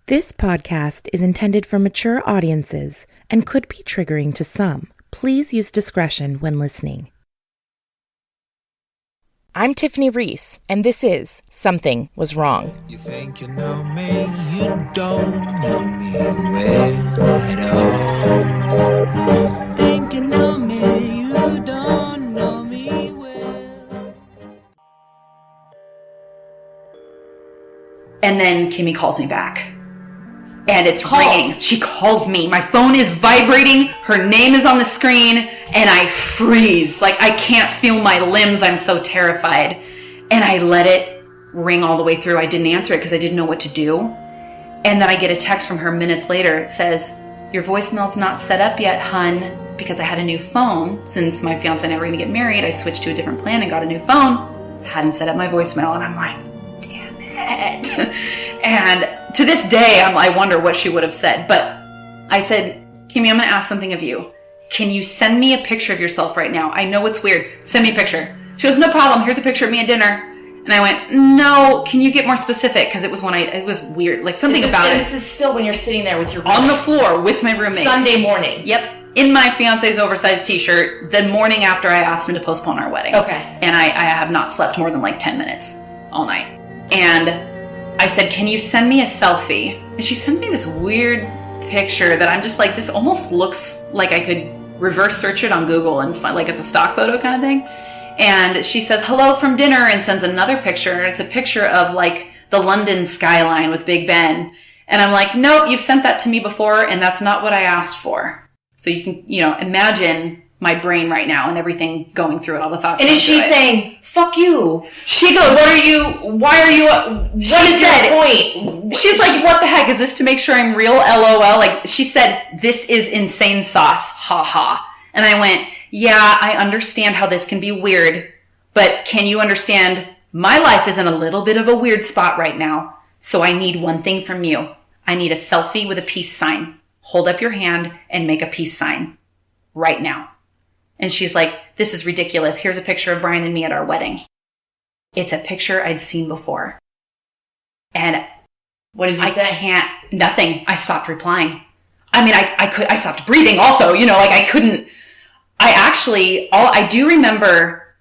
This podcast is intended for mature audiences and could be triggering to some. Please use discretion when listening. I'm Tiffany Reese, and this is Something Was Wrong. You think you know me, you don't know me well at all. Think you know me, you don't know me well. And then Kimmy calls me back. And it's ringing. She calls me. My phone is vibrating. Her name is on the screen. And I freeze. Like, I can't feel my limbs. I'm so terrified. And I let it ring all the way through. I didn't answer it because I didn't know what to do. And then I get a text from her minutes later. It says, "Your voicemail's not set up yet, hun." Because I had a new phone. Since my fiance and I were going to get married, I switched to a different plan and got a new phone. Hadn't set up my voicemail. And I'm like, damn it. And to this day, I wonder what she would have said. But I said, "Kimmy, I'm going to ask something of you. Can you send me a picture of yourself right now? I know it's weird. Send me a picture." She goes, "No problem. Here's a picture of me at dinner." And I went, "No, can you get more specific?" Because it was it was weird. Like something about it. This is still when you're sitting there with your roommates. On the floor with my roommates. Sunday morning. Yep. In my fiance's oversized t-shirt the morning after I asked him to postpone our wedding. Okay. And I have not slept more than like 10 minutes all night. And I said, "Can you send me a selfie?" And she sends me this weird picture that I'm just like, this almost looks like I could reverse search it on Google and find like it's a stock photo kind of thing. And she says, "Hello from dinner," and sends another picture. And it's a picture of like the London skyline with Big Ben. And I'm like, "Nope, you've sent that to me before, and that's not what I asked for." So you can, imagine my brain right now and everything going through it, all the thoughts. And is she saying, "Fuck you"? She goes, why are you, what is your point? She's like, "What the heck? Is this to make sure I'm real? LOL." Like, she said, "This is insane sauce. Ha ha." And I went, "Yeah, I understand how this can be weird, but can you understand my life is in a little bit of a weird spot right now. So I need one thing from you. I need a selfie with a peace sign. Hold up your hand and make a peace sign right now." And she's like, "This is ridiculous. Here's a picture of Brian and me at our wedding." It's a picture I'd seen before. And what did you say? Nothing. I stopped replying. I mean, I stopped breathing also, I couldn't, I do remember,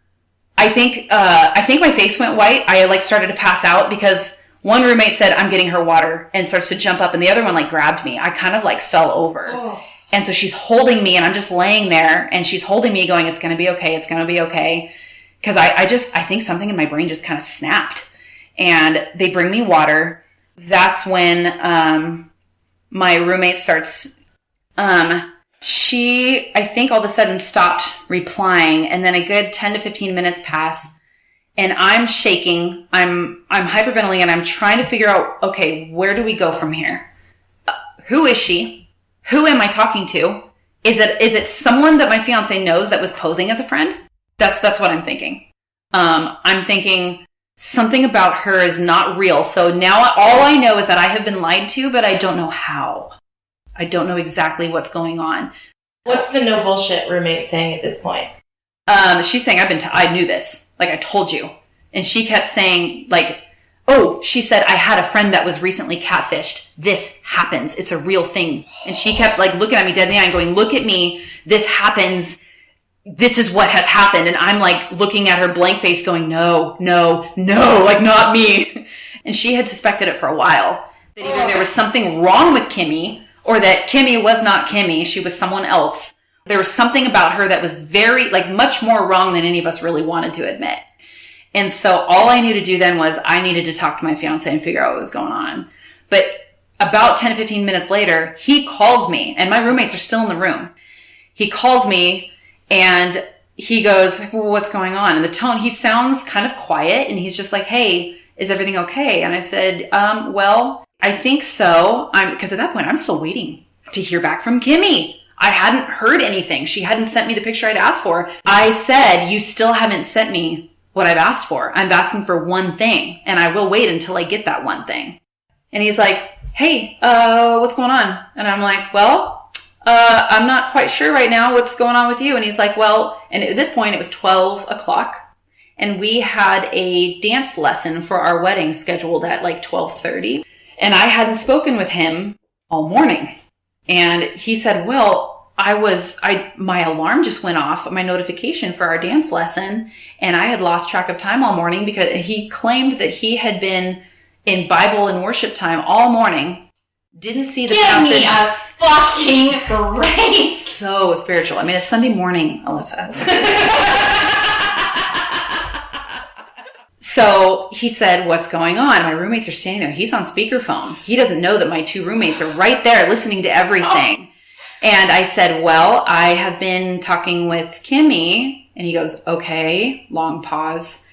I think my face went white. I started to pass out because one roommate said, "I'm getting her water," and starts to jump up, and the other one grabbed me. I kind of fell over. Oh. And so she's holding me, and I'm just laying there, and she's holding me going, "It's going to be okay. It's going to be okay." Because I think something in my brain just kind of snapped. And they bring me water. That's when my roommate starts, she, I think all of a sudden stopped replying, and then a good 10 to 15 minutes pass, and I'm shaking, I'm hyperventilating, and I'm trying to figure out, okay, where do we go from here? Who is she? Who am I talking to? Is it someone that my fiance knows that was posing as a friend? That's what I'm thinking. I'm thinking something about her is not real. So now all I know is that I have been lied to, but I don't know how. I don't know exactly what's going on. What's the no bullshit roommate saying at this point? She's saying, I knew this. I told you. And she kept saying, "Oh," she said, "I had a friend that was recently catfished. This happens. It's a real thing." And she kept looking at me dead in the eye and going, "Look at me. This happens. This is what has happened." And I'm looking at her blank face going, no, not me. And she had suspected it for a while. That either there was something wrong with Kimmy, or that Kimmy was not Kimmy. She was someone else. There was something about her that was very, much more wrong than any of us really wanted to admit. And so all I knew to do then was I needed to talk to my fiance and figure out what was going on. But about 10 to 15 minutes later, he calls me, and my roommates are still in the room. He calls me, and he goes, "Well, what's going on?" And the tone, he sounds kind of quiet, and he's just like, "Hey, is everything okay?" And I said, "Well, I think so." Because at that point, I'm still waiting to hear back from Kimmy. I hadn't heard anything. She hadn't sent me the picture I'd asked for. I said, "You still haven't sent me what I've asked for. I'm asking for one thing, and I will wait until I get that one thing." And he's like, "Hey, what's going on?" And I'm like, "Well, I'm not quite sure right now what's going on with you." And he's like, "Well," and at this point it was 12 o'clock, and we had a dance lesson for our wedding scheduled at 12:30. And I hadn't spoken with him all morning. And he said, well, my alarm just went off, my notification for our dance lesson, and I had lost track of time all morning because he claimed that he had been in Bible and worship time all morning. Didn't see the passage. Give me a fucking break. So spiritual. I mean, it's Sunday morning, Alyssa. So he said, what's going on? My roommates are standing there. He's on speakerphone. He doesn't know that my two roommates are right there listening to everything. And I said, well, I have been talking with Kimmy. And he goes, okay, long pause.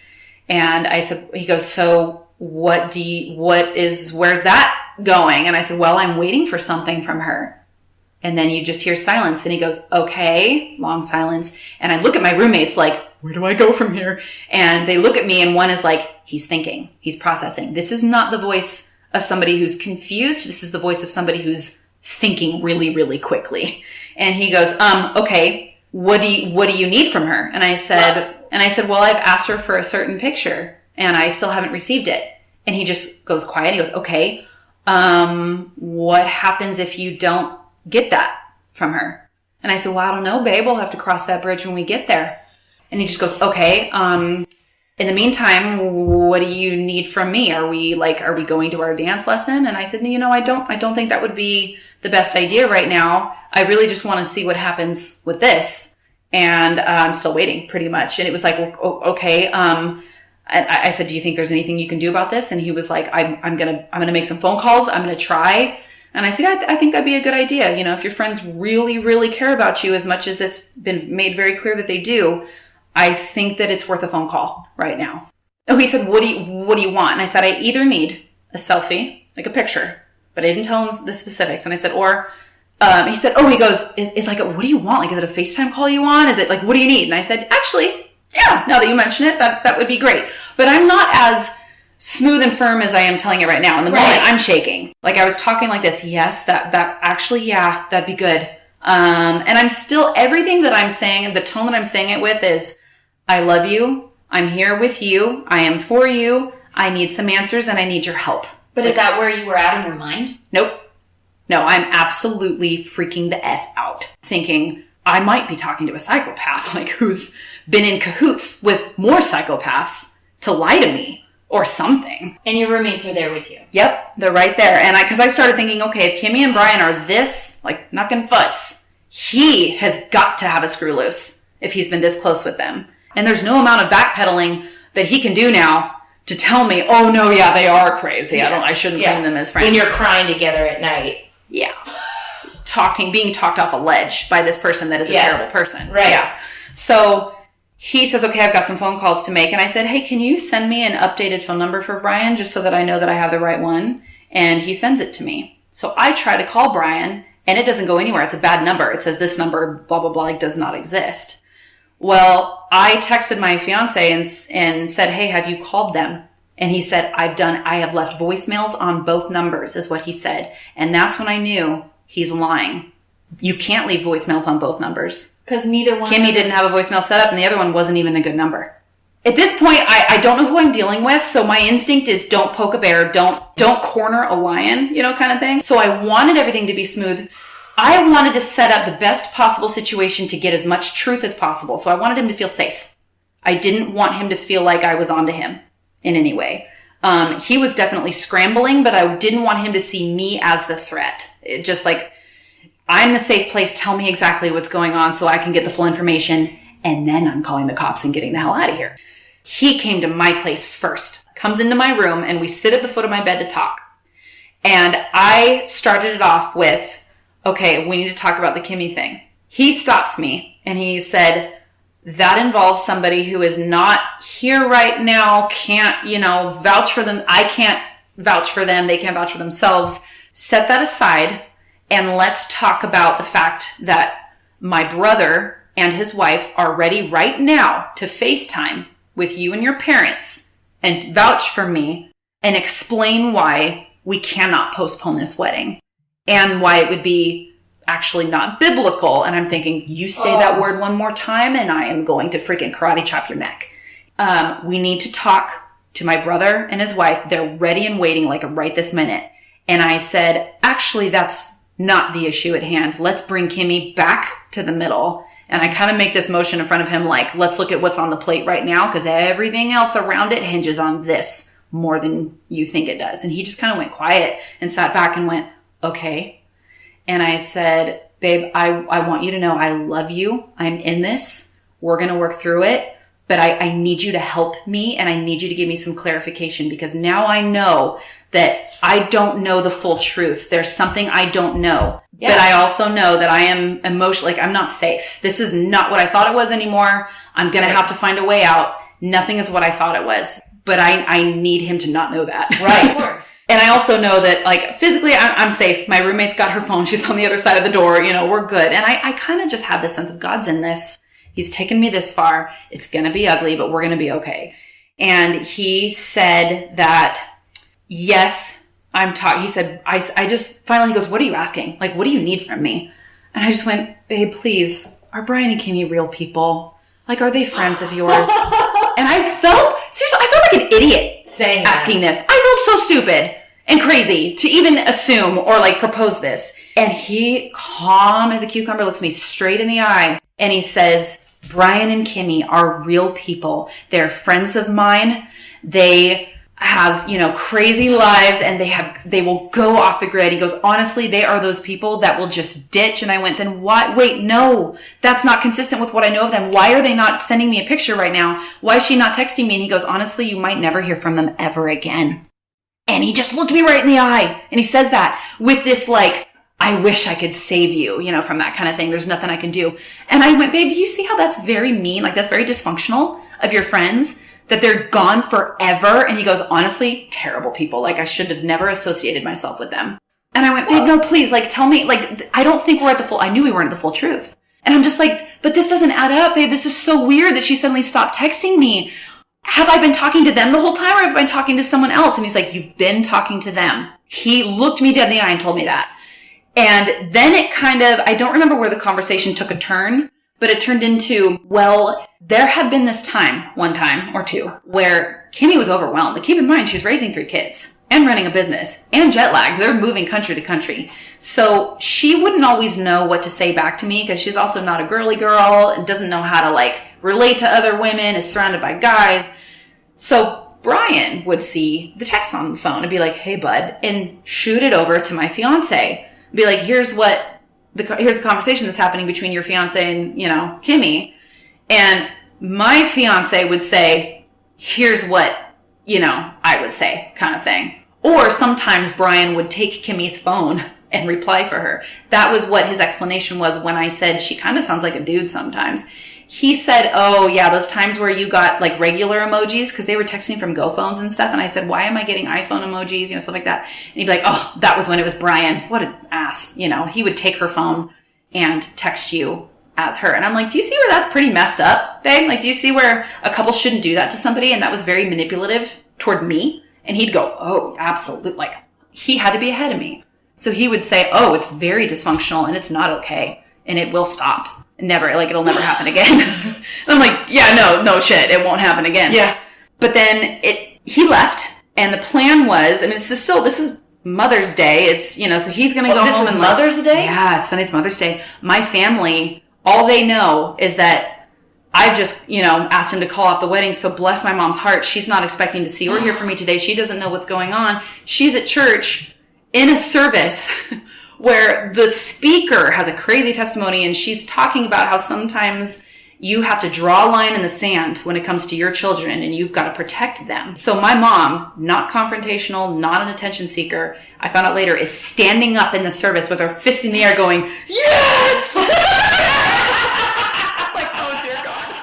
And I said, he goes, so where's that going? And I said, well, I'm waiting for something from her. And then you just hear silence. And he goes, okay, long silence. And I look at my roommates like, where do I go from here? And they look at me and one is like, he's thinking, he's processing. This is not the voice of somebody who's confused. This is the voice of somebody who's thinking really, really quickly. And he goes, okay, what do you need from her? And I said, well, I've asked her for a certain picture and I still haven't received it. And he just goes quiet. He goes, okay, what happens if you don't get that from her? And I said, well, I don't know, babe. We'll have to cross that bridge when we get there. And he just goes, okay, in the meantime, what do you need from me? Are we going to our dance lesson? And I said, I don't think that would be the best idea right now. I really just want to see what happens with this. And I'm still waiting pretty much. And it was like, okay. I said, do you think there's anything you can do about this? And he was like, I'm going to make some phone calls. I'm going to try. And I said, I think that'd be a good idea. If your friends really, really care about you as much as it's been made very clear that they do, I think that it's worth a phone call right now. Oh, he said, what do you want? And I said, I either need a selfie, like a picture, but I didn't tell him the specifics. And I said, he said, he goes, it's like, what do you want? Like, is it a FaceTime call you want? Is it like, what do you need? And I said, actually, yeah, now that you mention it, that would be great. But I'm not as smooth and firm as I am telling it right now. In the moment, I'm shaking. Like I was talking like this. Yes, that actually, yeah, that'd be good. And I'm still, everything that I'm saying, the tone that I'm saying it with is, I love you. I'm here with you. I am for you. I need some answers and I need your help. But is that where you were at in your mind? Nope. No, I'm absolutely freaking the F out. Thinking I might be talking to a psychopath, like who's been in cahoots with more psychopaths to lie to me or something. And your roommates are there with you. Yep, they're right there. And because I started thinking, okay, if Kimmy and Brian are this, like, knuckin' futs, he has got to have a screw loose if he's been this close with them. And there's no amount of backpedaling that he can do now to tell me, oh, no, yeah, they are crazy. Yeah. I shouldn't bring them as friends. When you're crying together at night. Yeah. Being talked off a ledge by this person that is a terrible person. Right. Yeah. So he says, okay, I've got some phone calls to make. And I said, hey, can you send me an updated phone number for Brian just so that I know that I have the right one? And he sends it to me. So I try to call Brian and it doesn't go anywhere. It's a bad number. It says this number, blah, blah, blah, like, does not exist. Well, I texted my fiance and said, hey, have you called them? And he said, I have left voicemails on both numbers is what he said. And that's when I knew he's lying. You can't leave voicemails on both numbers. Because neither one. Kimmy didn't have a voicemail set up and the other one wasn't even a good number. At this point, I don't know who I'm dealing with. So my instinct is don't poke a bear. Don't corner a lion, kind of thing. So I wanted everything to be smooth. I wanted to set up the best possible situation to get as much truth as possible. So I wanted him to feel safe. I didn't want him to feel like I was onto him in any way. He was definitely scrambling, but I didn't want him to see me as the threat. It just like, I'm the safe place. Tell me exactly what's going on so I can get the full information. And then I'm calling the cops and getting the hell out of here. He came to my place first, comes into my room, and we sit at the foot of my bed to talk. And I started it off with, okay, we need to talk about the Kimmy thing. He stops me and he said, that involves somebody who is not here right now, can't, vouch for them. I can't vouch for them. They can't vouch for themselves. Set that aside and let's talk about the fact that my brother and his wife are ready right now to FaceTime with you and your parents and vouch for me and explain why we cannot postpone this wedding and why it would be actually not biblical. And I'm thinking, you say that word one more time and I am going to freaking karate chop your neck. We need to talk to my brother and his wife. They're ready and waiting like right this minute. And I said, actually, that's not the issue at hand. Let's bring Kimmy back to the middle. And I kind of make this motion in front of him, like, let's look at what's on the plate right now, because everything else around it hinges on this more than you think it does. And he just kind of went quiet and sat back and went, okay. And I said, babe, I want you to know I love you. I'm in this. We're going to work through it. But I need you to help me, and I need you to give me some clarification, because now I know that I don't know the full truth. There's something I don't know. Yeah. But I also know that I am emotionally, like, I'm not safe. This is not what I thought it was anymore. I'm going to have to find a way out. Nothing is what I thought it was. But I need him to not know that. Right, of course. And I also know that, like, physically I'm safe. My roommate's got her phone. She's on the other side of the door. You know, we're good. And I kind of just have this sense of God's in this. He's taken me this far. It's going to be ugly, but we're going to be okay. And he said that, yes, he said, I just, finally he goes, what are you asking? Like, what do you need from me? And I just went, babe, please, are Brian and Kimmy real people? Like, are they friends of yours? And I felt like an idiot asking this. I felt so stupid and crazy to even assume or like propose this. And he, calm as a cucumber, looks me straight in the eye and he says, Brian and Kimmy are real people. They're friends of mine. They have, you know, crazy lives and they will go off the grid. He goes, honestly, they are those people that will just ditch. And I went, then why? Wait, no, that's not consistent with what I know of them. Why are they not sending me a picture right now? Why is she not texting me? And he goes, honestly, you might never hear from them ever again. And he just looked me right in the eye. And he says that with this, like, I wish I could save you, you know, from that kind of thing. There's nothing I can do. And I went, babe, do you see how that's very mean? Like, that's very dysfunctional of your friends, that they're gone forever. And he goes, honestly, terrible people. Like, I should have never associated myself with them. And I went, babe, no, please, like, tell me, like, I don't think we're at the full, I knew we weren't at the full truth. And I'm just like, but this doesn't add up, babe. This is so weird that she suddenly stopped texting me. Have I been talking to them the whole time, or have I been talking to someone else? And he's like, you've been talking to them. He looked me dead in the eye and told me that. And then it kind of, I don't remember where the conversation took a turn, but it turned into, well, there had been this time, one time or two, where Kimmy was overwhelmed. But keep in mind, she's raising 3 kids and running a business and jet lagged. They're moving country to country. So she wouldn't always know what to say back to me because she's also not a girly girl and doesn't know how to like relate to other women, is surrounded by guys. So Brian would see the text on the phone and be like, hey, bud, and shoot it over to my fiance. Be like, here's the conversation that's happening between your fiance and, you know, Kimmy. And my fiance would say, here's what, you know, I would say, kind of thing. Or sometimes Brian would take Kimmy's phone and reply for her. That was what his explanation was when I said she kind of sounds like a dude sometimes. He said, oh, yeah, those times where you got like regular emojis because they were texting from Go phones and stuff. And I said, why am I getting iPhone emojis? You know, stuff like that. And he'd be like, oh, that was when it was Brian. What an ass. You know, he would take her phone and text you as her. And I'm like, do you see where that's pretty messed up, babe? Like, do you see where a couple shouldn't do that to somebody? And that was very manipulative toward me. And he'd go, oh, absolutely. Like, he had to be ahead of me. So he would say, oh, it's very dysfunctional and it's not okay. And it will stop. Never, like, it'll never happen again. And I'm like, yeah, no shit, it won't happen again. Yeah. But then he left, and the plan was, I mean, this is Mother's Day. It's, you know, so he's going to go home and Mother's Day? Yeah, Sunday's Mother's Day. My family, all they know is that I just, you know, asked him to call off the wedding. So bless my mom's heart. She's not expecting to see or hear from me today. She doesn't know what's going on. She's at church in a service where the speaker has a crazy testimony and she's talking about how sometimes you have to draw a line in the sand when it comes to your children and you've got to protect them. So my mom, not confrontational, not an attention seeker, I found out later, is standing up in the service with her fist in the air going, yes! Like, oh dear God.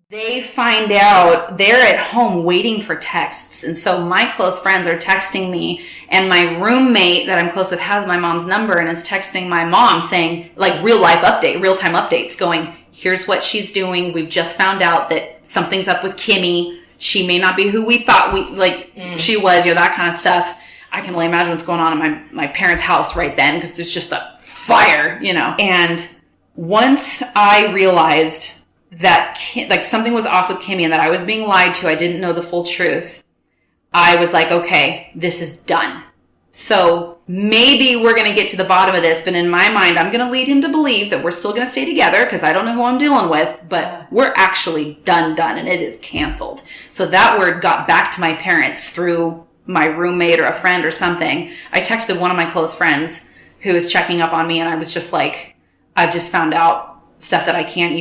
They find out they're at home waiting for texts. And so my close friends are texting me, and my roommate that I'm close with has my mom's number and is texting my mom saying, like, real-time updates going, here's what she's doing. We've just found out that something's up with Kimmy. She may not be who we thought she was, you know, that kind of stuff. I can only imagine what's going on in my parents' house right then because there's just a fire, you know. And once I realized that something was off with Kimmy and that I was being lied to, I didn't know the full truth, I was like, okay, this is done. So maybe we're going to get to the bottom of this, but in my mind, I'm going to lead him to believe that we're still going to stay together because I don't know who I'm dealing with, but we're actually done, and it is canceled. So that word got back to my parents through my roommate or a friend or something. I texted one of my close friends who was checking up on me, and I was just like, I've just found out stuff that I can't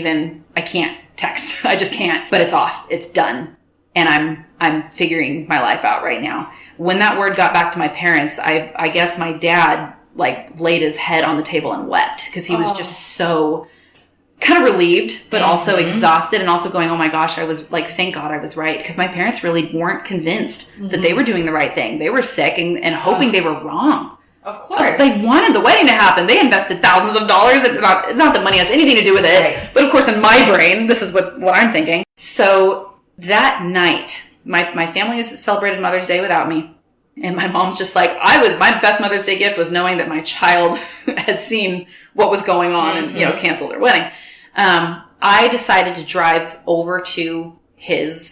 text. I just can't, but it's off. It's done. And I'm figuring my life out right now. When that word got back to my parents, I guess my dad like laid his head on the table and wept because he was just so kind of relieved, but also exhausted and also going, oh my gosh, I was like, thank God I was right. Because my parents really weren't convinced that they were doing the right thing. They were sick and hoping they were wrong. Of course. They wanted the wedding to happen. They invested thousands of dollars. And not that money has anything to do with it. Right. But of course, in my brain, this is what I'm thinking. So that night, my family has celebrated Mother's Day without me. And my mom's just like, my best Mother's Day gift was knowing that my child had seen what was going on and, canceled their wedding. I decided to drive over to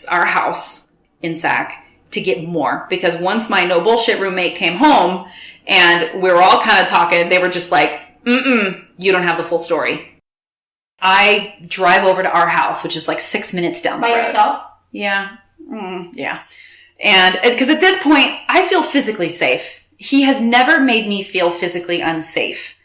our house in Sac to get more. Because once my no bullshit roommate came home and we were all kind of talking, they were just like, you don't have the full story. I drive over to our house, which is like 6 minutes down the road. By yourself? Yeah. Yeah. And because at this point, I feel physically safe. He has never made me feel physically unsafe,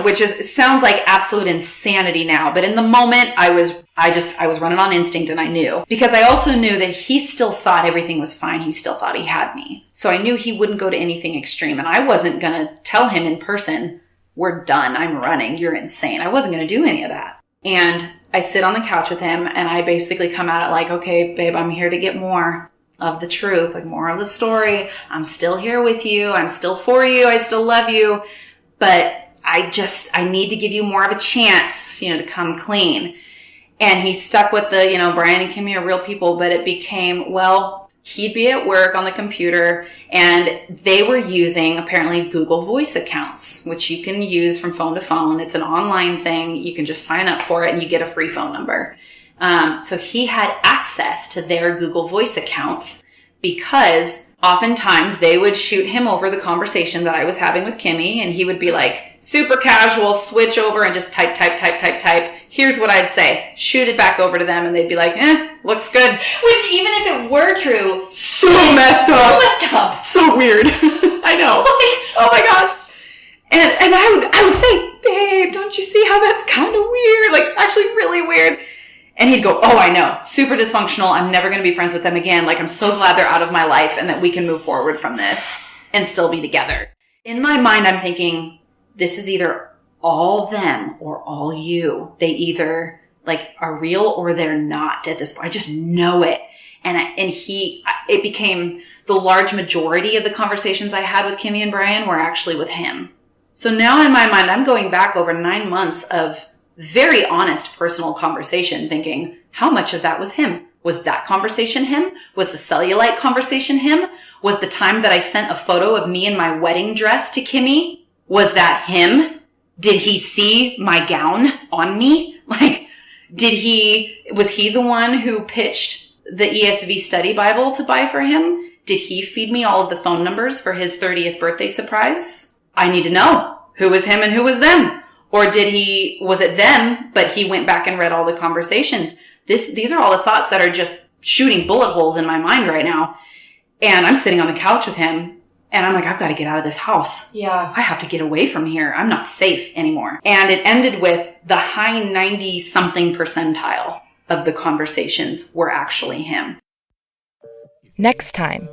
which sounds like absolute insanity now. But in the moment, I was running on instinct and I knew. Because I also knew that he still thought everything was fine. He still thought he had me. So I knew he wouldn't go to anything extreme. And I wasn't going to tell him in person, we're done. I'm running. You're insane. I wasn't going to do any of that. And I sit on the couch with him and I basically come at it like, okay, babe, I'm here to get more of the truth, like more of the story. I'm still here with you. I'm still for you. I still love you. But I need to give you more of a chance, to come clean. And he stuck with the, Brian and Kimmy are real people, but it became, he'd be at work on the computer and they were using apparently Google Voice accounts, which you can use from phone to phone. It's an online thing. You can just sign up for it and you get a free phone number. So he had access to their Google Voice accounts because oftentimes they would shoot him over the conversation that I was having with Kimmy and he would be like super casual, switch over and just type. Here's what I'd say. Shoot it back over to them and they'd be like, looks good. Which even if it were true, so messed up. So weird. I know. Oh my gosh. And I would say, babe, don't you see how that's kind of weird? Like actually really weird. And he'd go, oh, I know. Super dysfunctional. I'm never going to be friends with them again. Like, I'm so glad they're out of my life and that we can move forward from this and still be together. In my mind, I'm thinking, this is either all them or all you. They either, are real or they're not at this point. I just know it. And it became the large majority of the conversations I had with Kimmy and Brian were actually with him. So now in my mind, I'm going back over 9 months of very honest personal conversation thinking, how much of that was him? Was that conversation him? Was the cellulite conversation him? Was the time that I sent a photo of me in my wedding dress to Kimmy? Was that him? Did he see my gown on me? Was he the one who pitched the ESV study Bible to buy for him? Did he feed me all of the phone numbers for his 30th birthday surprise? I need to know who was him and who was them. Or was it them, but he went back and read all the conversations? These are all the thoughts that are just shooting bullet holes in my mind right now. And I'm sitting on the couch with him and I'm like, I've got to get out of this house. Yeah. I have to get away from here. I'm not safe anymore. And it ended with the high 90-something percentile of the conversations were actually him. Next time.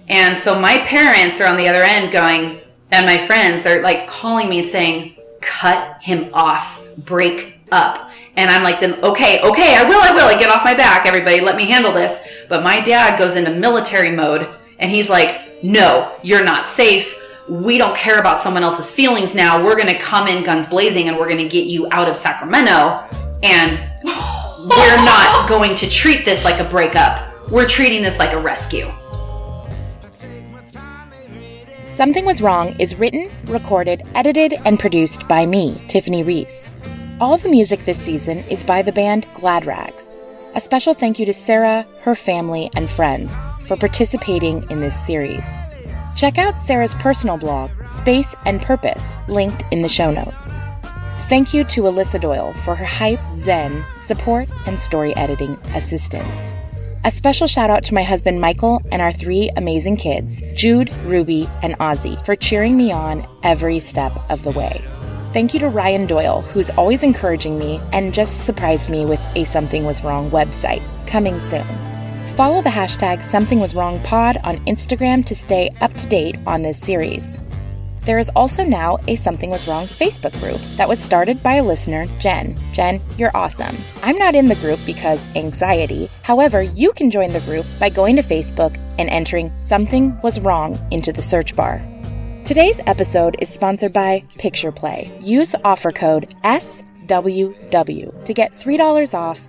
And so my parents are on the other end going, and my friends, they're calling me and saying, cut him off, break up. And I'm like, then okay, I will. I get off my back, everybody, let me handle this. But my dad goes into military mode and he's like, no, you're not safe. We don't care about someone else's feelings now. We're going to come in guns blazing and we're going to get you out of Sacramento. And we're not going to treat this like a breakup. We're treating this like a rescue. Something Was Wrong is written, recorded, edited, and produced by me, Tiffany Reese. All the music this season is by the band Glad Rags. A special thank you to Sarah, her family, and friends for participating in this series. Check out Sarah's personal blog, Space and Purpose, linked in the show notes. Thank you to Alyssa Doyle for her hype, zen, support, and story editing assistance. A special shout out to my husband Michael and our 3 amazing kids, Jude, Ruby, and Ozzy, for cheering me on every step of the way. Thank you to Ryan Doyle, who's always encouraging me and just surprised me with a Something Was Wrong website, coming soon. Follow the hashtag SomethingWasWrongPod on Instagram to stay up to date on this series. There is also now a Something Was Wrong Facebook group that was started by a listener, Jen. Jen, you're awesome. I'm not in the group because anxiety. However, you can join the group by going to Facebook and entering Something Was Wrong into the search bar. Today's episode is sponsored by Picture Play. Use offer code SWW to get $3 off.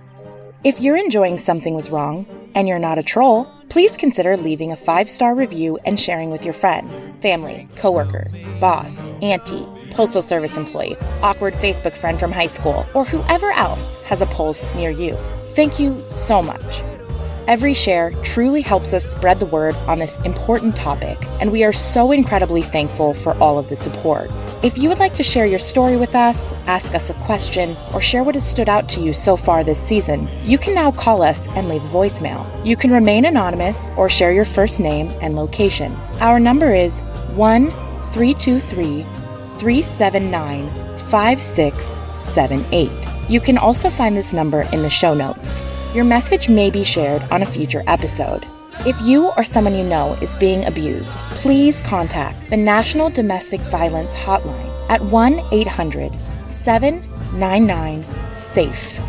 If you're enjoying Something Was Wrong and you're not a troll, please consider leaving a 5-star review and sharing with your friends, family, coworkers, boss, auntie, postal service employee, awkward Facebook friend from high school, or whoever else has a pulse near you. Thank you so much. Every share truly helps us spread the word on this important topic, and we are so incredibly thankful for all of the support. If you would like to share your story with us, ask us a question, or share what has stood out to you so far this season, you can now call us and leave a voicemail. You can remain anonymous or share your first name and location. Our number is 1-323-379-5678. You can also find this number in the show notes. Your message may be shared on a future episode. If you or someone you know is being abused, please contact the National Domestic Violence Hotline at 1-800-799-SAFE.